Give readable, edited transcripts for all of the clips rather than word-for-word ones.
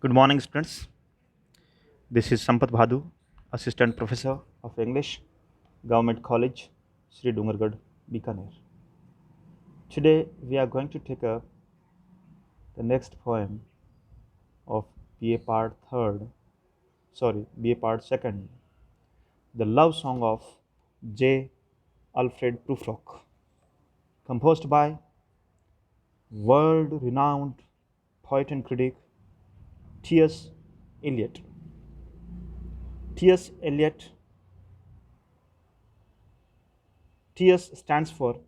Good morning, students. This is Sampat Bhadu, Assistant Professor of English, Govt College, Sri Dungargarh, Bikaner. Today we are going to take up the next poem of BA Part 3rd, BA Part 2nd, the love song of J. Alfred Prufrock, composed by world-renowned poet and critic T.S. Eliot. T.S. Eliot. T.S. stands for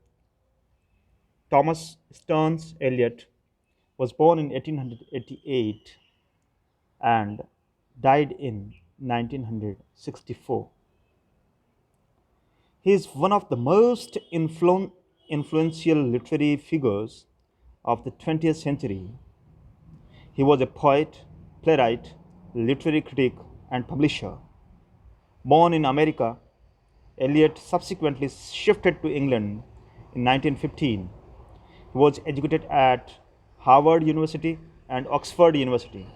Thomas Stearns Eliot, was born in 1888 and died in 1964. He is one of the most influential literary figures of the 20th century. He was a poet, playwright, literary critic, and publisher. Born in America, Eliot subsequently shifted to England in 1915. He was educated at Harvard University and Oxford University.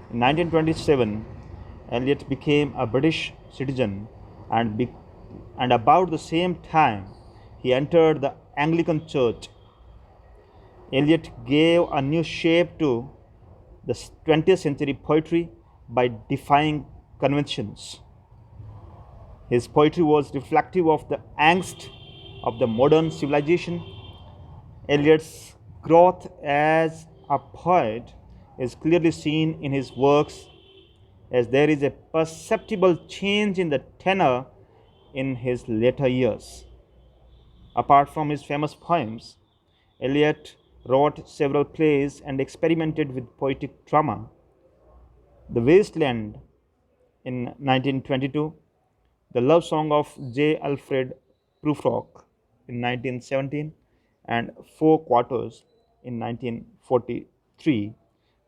In 1927, Eliot became a British citizen, and about the same time, he entered the Anglican Church. Eliot gave a new shape to the 20th century poetry by defying conventions. His poetry was reflective of the angst of the modern civilization. Eliot's growth as a poet is clearly seen in his works, as there is a perceptible change in the tenor in his later years. Apart from his famous poems, Eliot wrote several plays and experimented with poetic drama. The Waste Land in 1922, The Love Song of J. Alfred Prufrock in 1917, and Four Quarters in 1943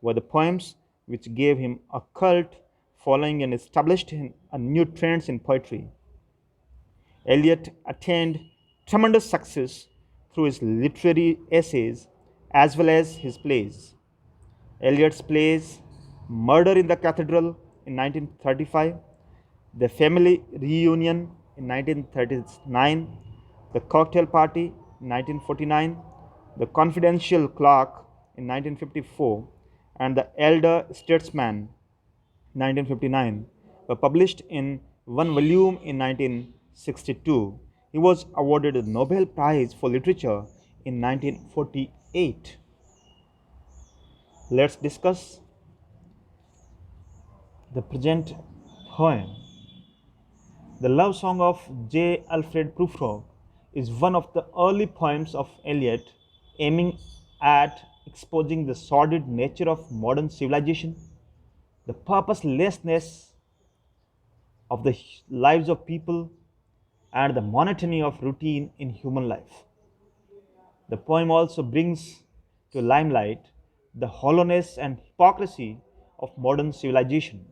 were the poems which gave him a cult following and established a new trends in poetry. Eliot attained tremendous success through his literary essays as well as his plays. Eliot's plays Murder in the Cathedral in 1935, The Family Reunion in 1939, The Cocktail Party in 1949, The Confidential Clerk in 1954, and The Elder Statesman 1959 were published in one volume in 1962. He was awarded the Nobel Prize for Literature in 1948. Let's discuss the present poem. The Love Song of J. Alfred Prufrock is one of the early poems of Eliot, aiming at exposing the sordid nature of modern civilization, the purposelessness of the lives of people, and the monotony of routine in human life. The poem also brings to limelight the hollowness and hypocrisy of modern civilization.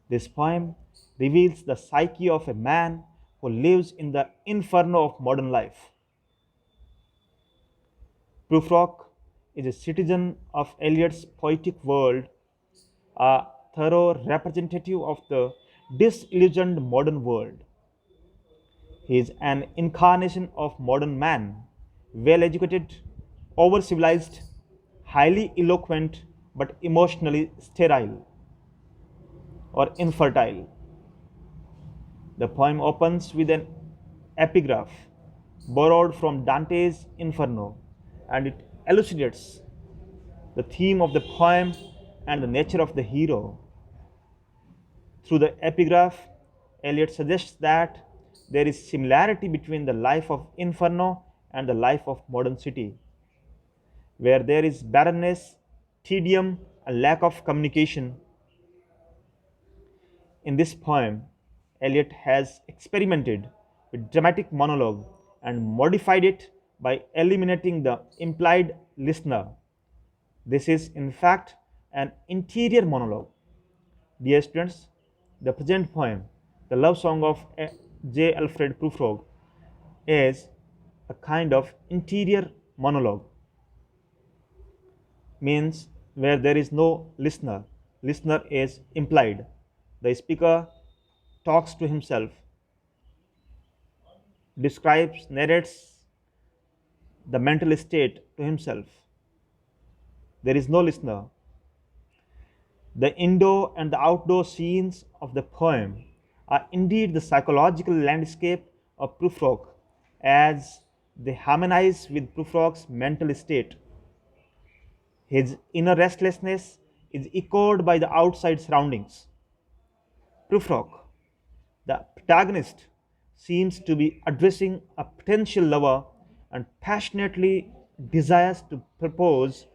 This poem reveals the psyche of a man who lives in the inferno of modern life. Prufrock is a citizen of Eliot's poetic world, a thorough representative of the disillusioned modern world. He is an incarnation of modern man, well educated, over civilized, highly eloquent, but emotionally sterile or infertile. The poem opens with an epigraph borrowed from Dante's Inferno, and it elucidates the theme of the poem and the nature of the hero. Through the epigraph, Eliot suggests that there is similarity between the life of Inferno and the life of modern city, where there is barrenness, tedium, and lack of communication. In this poem, Eliot has experimented with dramatic monologue and modified it by eliminating the implied listener. This is, in fact, an interior monologue. Dear students, the present poem, The Love Song of J. Alfred Prufrock, is a kind of interior monologue. Means where there is no listener. Listener is implied. The speaker talks to himself, describes, narrates the mental state to himself. There is no listener. The indoor and the outdoor scenes of the poem are indeed the psychological landscape of Prufrock as they harmonize with Prufrock's mental state. His inner restlessness is echoed by the outside surroundings. Prufrock, the protagonist, seems to be addressing a potential lover and passionately desires to propose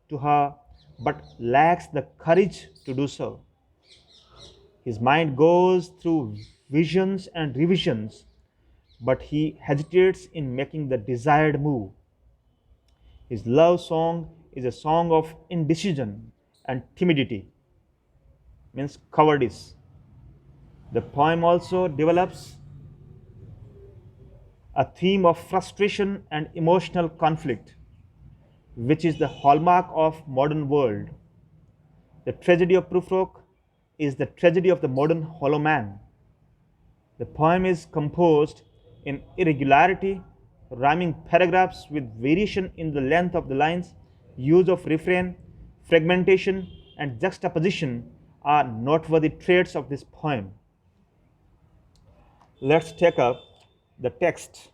to her but lacks the courage to do so. His mind goes through visions and revisions, but he hesitates in making the desired move. His love song is a song of indecision and timidity, means cowardice. The poem also develops a theme of frustration and emotional conflict, which is the hallmark of modern world. The tragedy of Prufrock is the tragedy of the modern hollow man. The poem is composed in irregularity, rhyming paragraphs with variation in the length of the lines, use of refrain, fragmentation, and juxtaposition are noteworthy traits of this poem. Let's take up the text.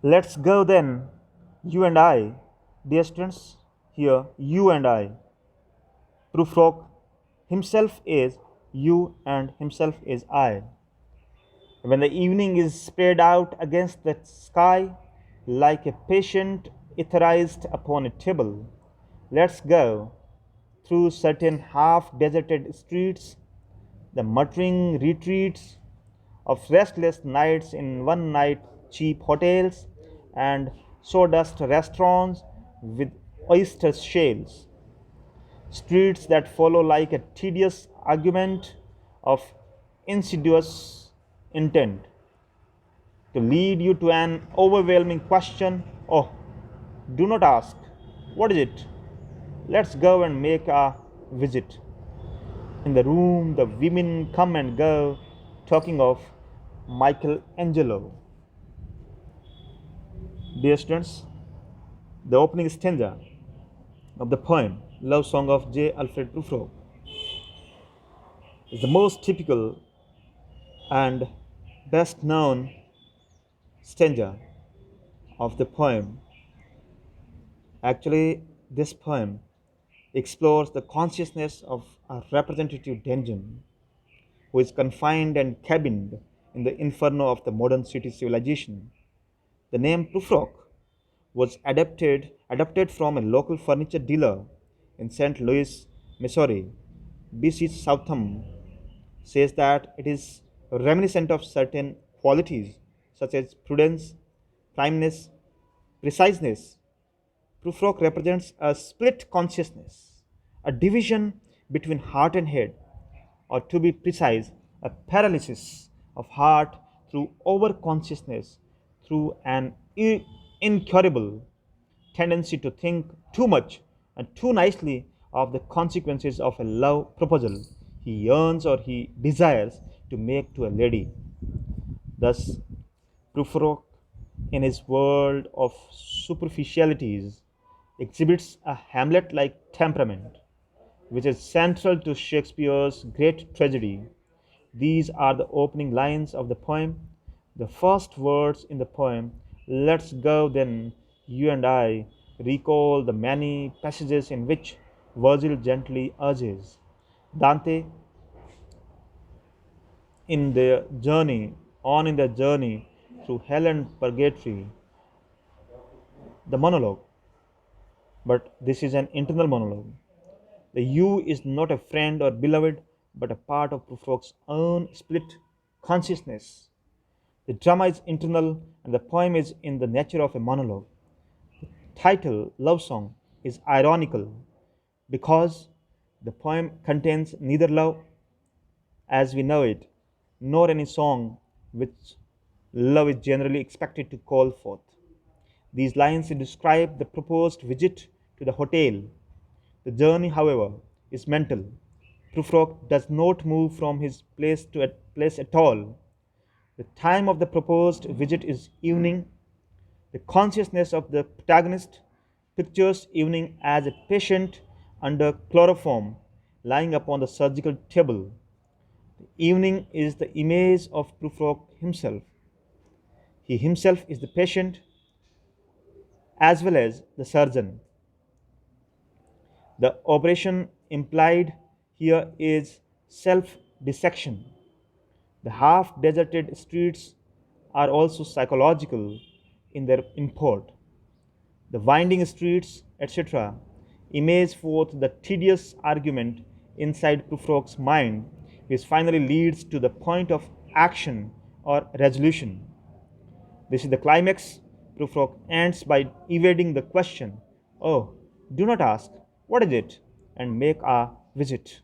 Let's go then, you and I. Dear students, here, you and I. Prufrock himself is you and himself is I. When the evening is spread out against the sky like a patient etherized upon a table, let's go through certain half-deserted streets, the muttering retreats of restless nights in one-night cheap hotels and sawdust restaurants with oyster shells, streets that follow like a tedious argument of insidious intent to lead you to an overwhelming question. Oh, do not ask. What is it? Let's go and make a visit. In the room, the women come and go, talking of Michelangelo. Dear students, the opening stanza of the poem Love Song of J. Alfred Prufrock is the most typical and best known stanza of the poem. Actually, this poem explores the consciousness of a representative dungeon who is confined and cabined in the inferno of the modern city civilization. The name Prufrock was adapted from a local furniture dealer in St. Louis, Missouri. B.C. Southam says that it is reminiscent of certain qualities such as prudence, primeness, preciseness. Prufrock represents a split consciousness, a division between heart and head, or to be precise, a paralysis of heart through overconsciousness, through an incurable tendency to think too much and too nicely of the consequences of a love proposal he yearns or he desires to make to a lady. Thus, Prufrock, in his world of superficialities, exhibits a Hamlet like temperament, which is central to Shakespeare's great tragedy. These are the opening lines of the poem. The first words in the poem, let's go then, you and I, recall the many passages in which Virgil gently urges Dante in their journey, on in their journey through hell and purgatory, the monologue. But this is an internal monologue. The you is not a friend or beloved, but a part of Prufrock's own split consciousness. The drama is internal and the poem is in the nature of a monologue. The title, Love Song, is ironical because the poem contains neither love as we know it, nor any song which love is generally expected to call forth. These lines describe the proposed visit to the hotel. The journey, however, is mental. Prufrock does not move from his place at all. The time of the proposed visit is evening. The consciousness of the protagonist pictures evening as a patient under chloroform lying upon the surgical table. The evening is the image of Prufrock himself. He himself is the patient as well as the surgeon. The operation implied here is self dissection. The half deserted streets are also psychological in their import. The winding streets, etc., image forth the tedious argument inside Prufrock's mind, which finally leads to the point of action or resolution. This is the climax. Prufrock ends by evading the question, "Oh, do not ask, what is it?" and make a visit.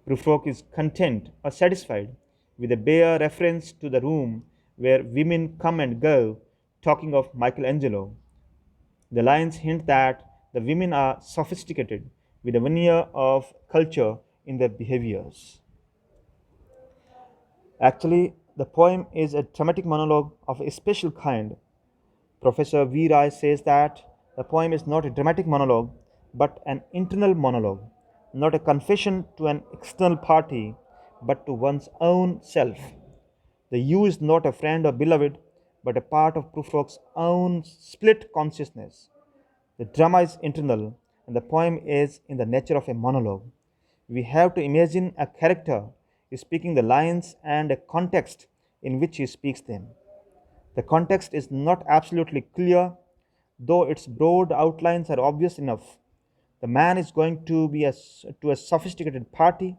Prufrock is content or satisfied with a bare reference to the room where women come and go, talking of Michelangelo. The lines hint that the women are sophisticated with a veneer of culture in their behaviors. Actually, the poem is a dramatic monologue of a special kind. Professor V. Rai says that the poem is not a dramatic monologue but an internal monologue, not a confession to an external party but to one's own self. The you is not a friend or beloved but a part of Prufrock's own split consciousness. The drama is internal and the poem is in the nature of a monologue. We have to imagine a character speaking the lines and a context in which he speaks them. The context is not absolutely clear, though its broad outlines are obvious enough. The man is going to a sophisticated party,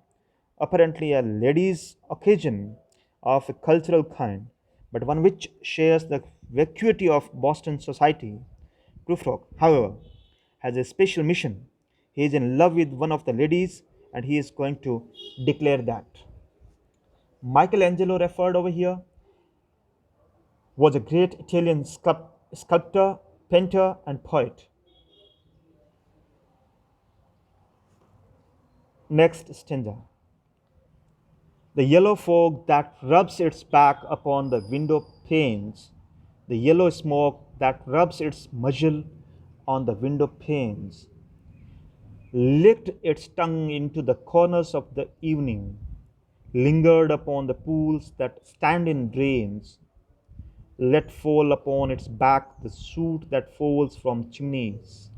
apparently a ladies' occasion of a cultural kind, but one which shares the vacuity of Boston society. Prufrock, however, has a special mission. He is in love with one of the ladies and he is going to declare that. Michelangelo, referred over here, was a great Italian sculptor, painter, and poet. Next stanza. The yellow fog that rubs its back upon the window panes, the yellow smoke that rubs its muzzle on the window panes, licked its tongue into the corners of the evening, lingered upon the pools that stand in drains, let fall upon its back the soot that falls from chimneys,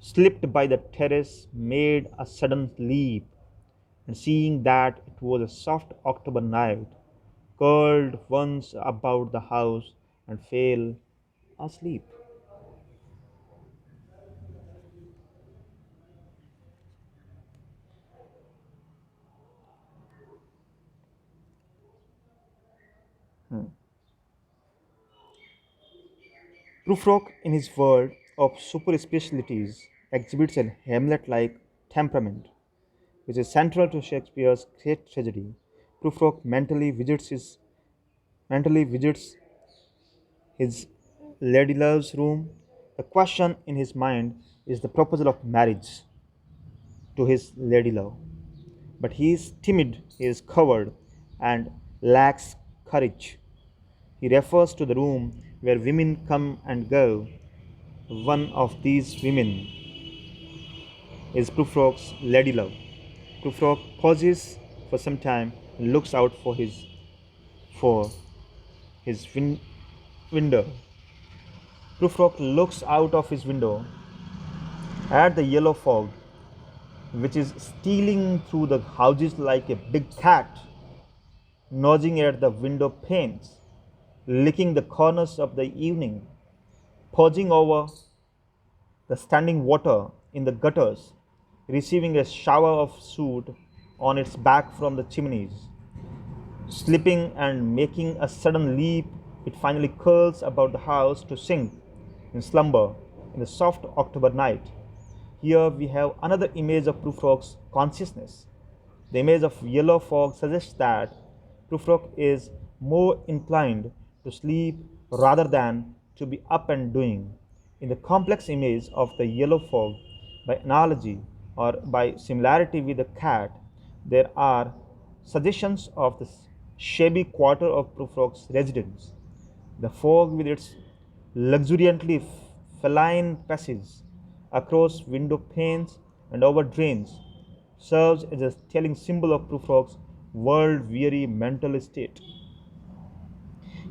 slipped by the terrace, made a sudden leap, and seeing that it was a soft October night, curled once about the house and fell asleep. Prufrock, in his world of super specialities, exhibits a Hamlet like temperament, which is central to Shakespeare's great tragedy. Prufrock mentally visits his lady love's room. The question in his mind is the proposal of marriage to his lady love. But he is timid, he is coward, and lacks courage. He refers to the room where women come and go. One of these women is Prufrock's lady love. Prufrock pauses for some time and looks out for his window. Prufrock looks out of his window at the yellow fog, which is stealing through the houses like a big cat, nosing at the window panes, licking the corners of the evening, pausing over the standing water in the gutters, receiving a shower of soot on its back from the chimneys. Slipping and making a sudden leap, it finally curls about the house to sink in slumber in the soft October night. Here we have another image of Prufrock's consciousness. The image of yellow fog suggests that Prufrock is more inclined to sleep rather than to be up and doing. In the complex image of the yellow fog, by analogy or by similarity with the cat, there are suggestions of the shabby quarter of Prufrock's residence. The fog, with its luxuriantly feline passage across window panes and over drains, serves as a telling symbol of Prufrock's world-weary mental state.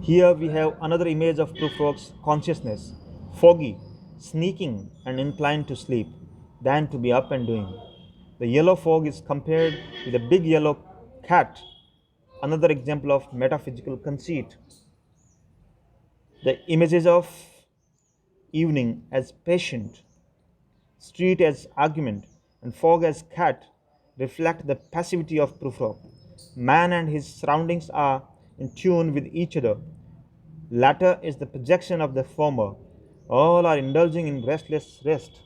Here we have another image of Prufrock's consciousness, foggy, sneaking, and inclined to sleep, than to be up and doing. The yellow fog is compared with a big yellow cat, another example of metaphysical conceit. The images of evening as patient, street as argument, and fog as cat reflect the passivity of Prufrock. Man and his surroundings are in tune with each other. Latter is the projection of the former. All are indulging in restless rest.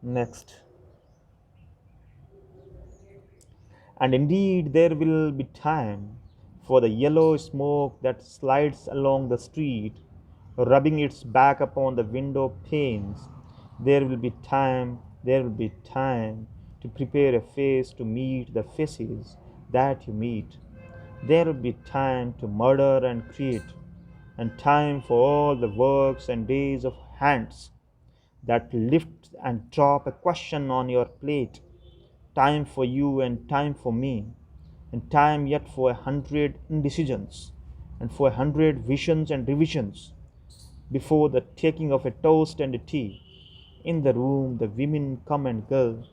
Next. And indeed, there will be time for the yellow smoke that slides along the street, rubbing its back upon the window panes. There will be time to prepare a face to meet the faces that you meet. There will be time to murder and create, and time for all the works and days of hands that lift and drop a question on your plate. Time for you and time for me, and time yet for 100 indecisions, and for 100 visions and revisions, before the taking of a toast and a tea. In the room, the women come and go,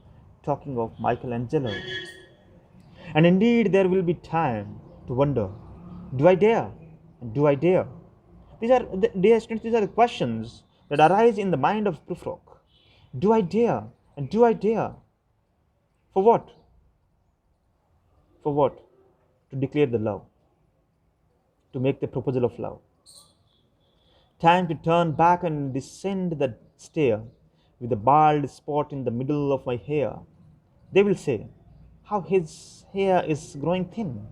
talking of Michelangelo. And indeed, there will be time to wonder, do I dare? Do I dare? Dear students, these are the questions that arise in the mind of Prufrock. Do I dare? And do I dare? For what? For what? To declare the love, to make the proposal of love. Time to turn back and descend the stair with a bald spot in the middle of my hair. They will say, how his hair is growing thin.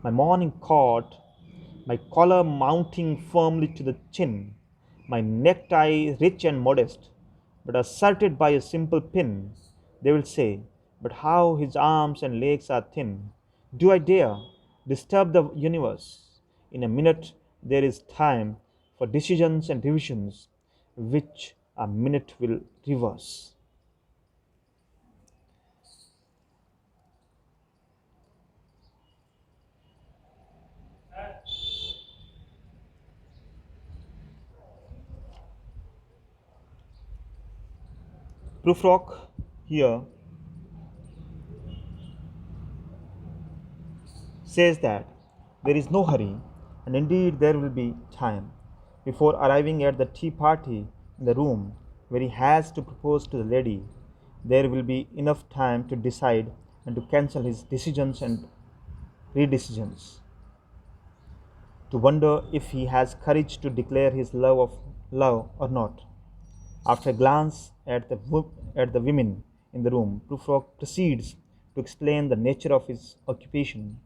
My morning coat, my collar mounting firmly to the chin, my necktie rich and modest, but asserted by a simple pin. They will say, but how his arms and legs are thin. Do I dare disturb the universe? In a minute there is time for decisions and revisions, which a minute will reverse. Prufrock here says that there is no hurry, and indeed there will be time before arriving at the tea party in the room where he has to propose to the lady. There will be enough time to decide and to cancel his decisions and redecisions, to wonder if he has courage to declare his love or not. After a glance at the women in the room, Prufrock proceeds to explain the nature of his occupation,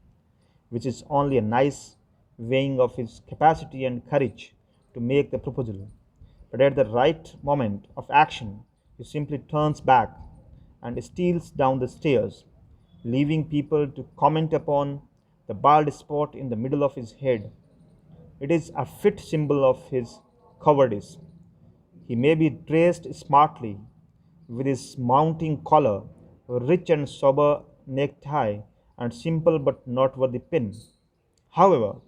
which is only a nice weighing of his capacity and courage to make the proposal. But at the right moment of action, he simply turns back and steals down the stairs, leaving people to comment upon the bald spot in the middle of his head. It is a fit symbol of his cowardice. He may be dressed smartly, with his mounting collar, rich and sober necktie, and simple but noteworthy pin. However,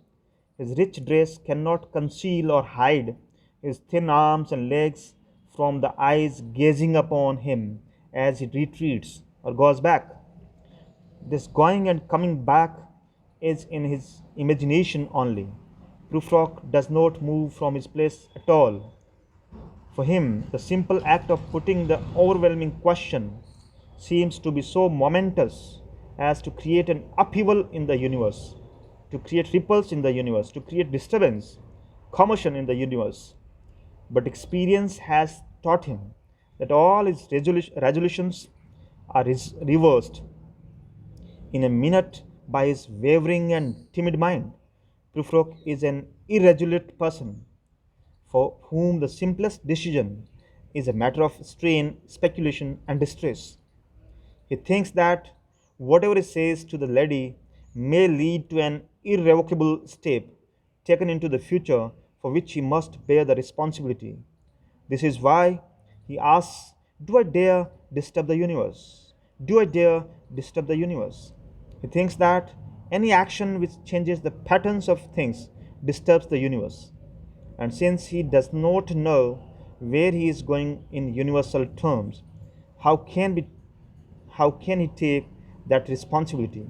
his rich dress cannot conceal or hide his thin arms and legs from the eyes gazing upon him as he retreats or goes back. This going and coming back is in his imagination only. Prufrock does not move from his place at all. For him, the simple act of putting the overwhelming question seems to be so momentous as to create an upheaval in the universe, to create ripples in the universe, to create disturbance, commotion in the universe. But experience has taught him that all his resolutions are reversed in a minute by his wavering and timid mind. Prufrock is an irresolute person for whom the simplest decision is a matter of strain, speculation, and distress. He thinks that whatever he says to the lady may lead to an irrevocable step taken into the future for which he must bear the responsibility. This is why he asks, do I dare disturb the universe? Do I dare disturb the universe? He thinks that any action which changes the patterns of things disturbs the universe. And since he does not know where he is going in universal terms, how can, be, how can he take that responsibility?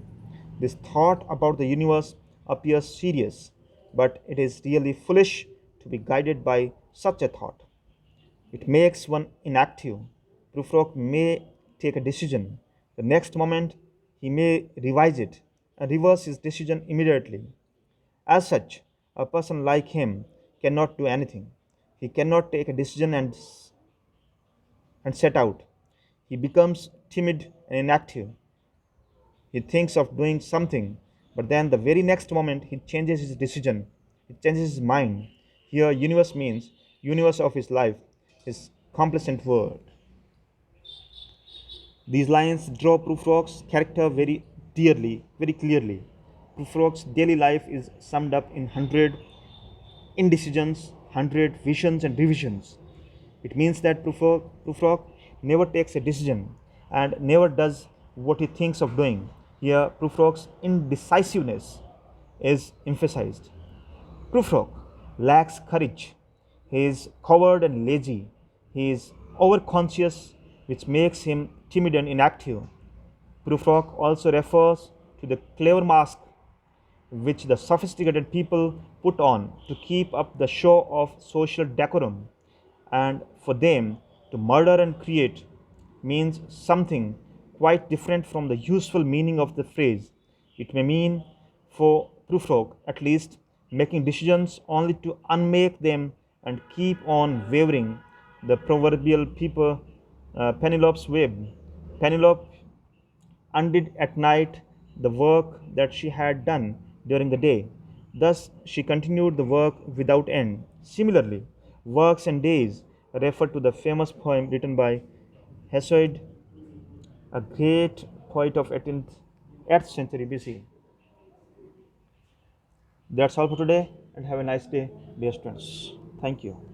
This thought about the universe appears serious, but it is really foolish to be guided by such a thought. It makes one inactive. Prufrock may take a decision. The next moment, he may revise it and reverse his decision immediately. As such, a person like him cannot do anything. He cannot take a decision and set out. He becomes timid and inactive. He thinks of doing something, but then the very next moment he changes his decision. He changes his mind. Here, universe means universe of his life, his complacent world. These lines draw Prufrock's character very clearly. Prufrock's daily life is summed up in 100 indecisions, 100 visions and revisions. It means that Prufrock never takes a decision and never does what he thinks of doing. Here, Prufrock's indecisiveness is emphasized. Prufrock lacks courage. He is coward and lazy. He is overconscious, which makes him timid and inactive. Prufrock also refers to the clever mask which the sophisticated people put on to keep up the show of social decorum, and for them to murder and create means something quite different from the useful meaning of the phrase. It may mean, for Prufrock at least, making decisions only to unmake them and keep on wavering, the proverbial people, Penelope's web. Penelope undid at night the work that she had done during the day. Thus, she continued the work without end. Similarly, works and days refer to the famous poem written by Hesiod, a great poet of 8th century BC. That's all for today, and have a nice day, dear students. Thank you.